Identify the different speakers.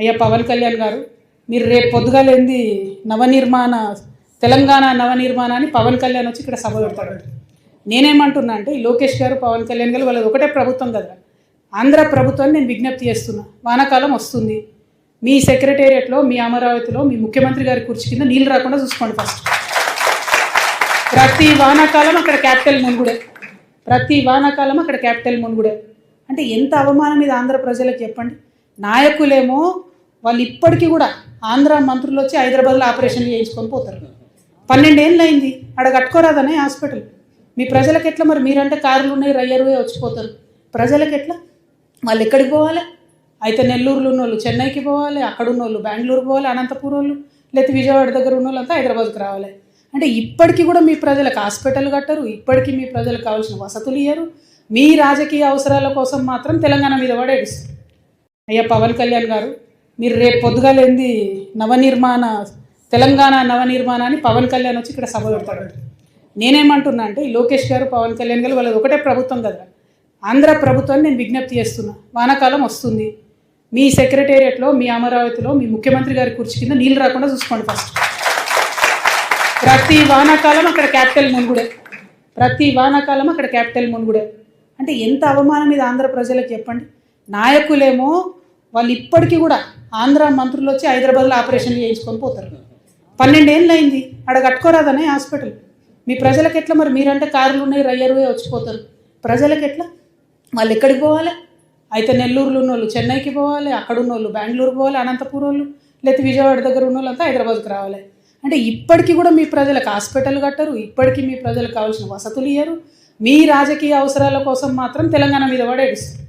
Speaker 1: అయ్యా పవన్ కళ్యాణ్ గారు, మీరు రేపు పొద్దుగాలేంది తెలంగాణ నవనిర్మాణాన్ని పవన్ కళ్యాణ్ వచ్చి ఇక్కడ సభ పెడతాడు. నేనేమంటున్నా అంటే, ఈ లోకేష్ గారు పవన్ కళ్యాణ్ గారు వాళ్ళది ఒకటే ప్రభుత్వం కదా, ఆంధ్ర ప్రభుత్వాన్ని నేను విజ్ఞప్తి చేస్తున్నా. వానాకాలం వస్తుంది, మీ సెక్రటేరియట్లో, మీ అమరావతిలో మీ ముఖ్యమంత్రి గారి కుర్చీ కింద నీళ్ళు రాకుండా చూసుకోండి. ఫస్ట్ ప్రతి వానాకాలం అక్కడ క్యాపిటల్ మునుగుడే, ప్రతి వానాకాలం అక్కడ క్యాపిటల్ మునుగుడే. అంటే ఎంత అవమానం ఇది ఆంధ్ర ప్రజలకు చెప్పండి. నాయకులేమో వాళ్ళు ఇప్పటికీ కూడా ఆంధ్ర మంత్రులు వచ్చి హైదరాబాద్లో ఆపరేషన్లు చేయించుకొని పోతారు. 12 ఏళ్ళు అయింది, ఆడ కట్టుకోరాదనే హాస్పిటల్. మీ ప్రజలకు ఎట్లా మరి? మీరంటే కార్లు ఉన్నాయి, రయ్యరువే వచ్చిపోతారు. ప్రజలకు ఎట్లా? వాళ్ళు ఎక్కడికి పోవాలి? అయితే నెల్లూరులో ఉన్న వాళ్ళు చెన్నైకి పోవాలి, అక్కడ ఉన్న వాళ్ళు బెంగళూరు పోవాలి, అనంతపురం వాళ్ళు, లేకపోతే విజయవాడ దగ్గర ఉన్న వాళ్ళంతా హైదరాబాద్కి రావాలి. అంటే ఇప్పటికీ కూడా మీ ప్రజలకు హాస్పిటల్ కట్టరు, ఇప్పటికీ మీ ప్రజలకు కావాల్సిన వసతులు ఇయ్యరు. మీ రాజకీయ అవసరాల కోసం మాత్రం తెలంగాణ మీద పడేస్తారు. అయ్యా పవన్ కళ్యాణ్ గారు, మీరు రేపు పొద్దుగాలేంది తెలంగాణ నవనిర్మాణాన్ని పవన్ కళ్యాణ్ వచ్చి ఇక్కడ సభ పెడతాడు. నేనేమంటున్నా అంటే, ఈ లోకేష్ గారు పవన్ కళ్యాణ్ గారు వాళ్ళది ఒకటే ప్రభుత్వం కదా, ఆంధ్ర ప్రభుత్వాన్ని నేను విజ్ఞప్తి చేస్తున్నా. వానాకాలం వస్తుంది, మీ సెక్రటేరియట్లో, మీ అమరావతిలో మీ ముఖ్యమంత్రి గారి కుర్చీ కింద నీళ్ళు రాకుండా చూసుకోండి. ఫస్ట్ ప్రతి వానాకాలం అక్కడ క్యాపిటల్ మునుగుడే, ప్రతి వానాకాలం అక్కడ క్యాపిటల్ మునుగుడే. అంటే ఎంత అవమానం ఇది ఆంధ్ర ప్రజలకు చెప్పండి. నాయకులేమో వాళ్ళు ఇప్పటికీ కూడా ఆంధ్ర మంత్రులు వచ్చి హైదరాబాద్లో ఆపరేషన్లు చేయించుకొని పోతారు. 12 ఏళ్ళు అయింది, ఆడ కట్టుకోరాదనే హాస్పిటల్. మీ ప్రజలకు ఎట్లా మరి? మీరంటే కార్లు ఉన్నాయి, రయ్యరువే వచ్చిపోతారు. ప్రజలకు ఎట్లా? వాళ్ళు ఎక్కడికి పోవాలి? అయితే నెల్లూరులో ఉన్న వాళ్ళు చెన్నైకి పోవాలి, అక్కడ ఉన్న వాళ్ళు బెంగళూరు పోవాలి, అనంతపురం వాళ్ళు, లేకపోతే విజయవాడ దగ్గర ఉన్న వాళ్ళంతా హైదరాబాద్కి రావాలి. అంటే ఇప్పటికీ కూడా మీ ప్రజలకు హాస్పిటల్ కట్టరు, ఇప్పటికీ మీ ప్రజలకు కావాల్సిన వసతులు ఇయ్యరు. మీ రాజకీయ అవసరాల కోసం మాత్రం తెలంగాణ మీద పడేస్తారు.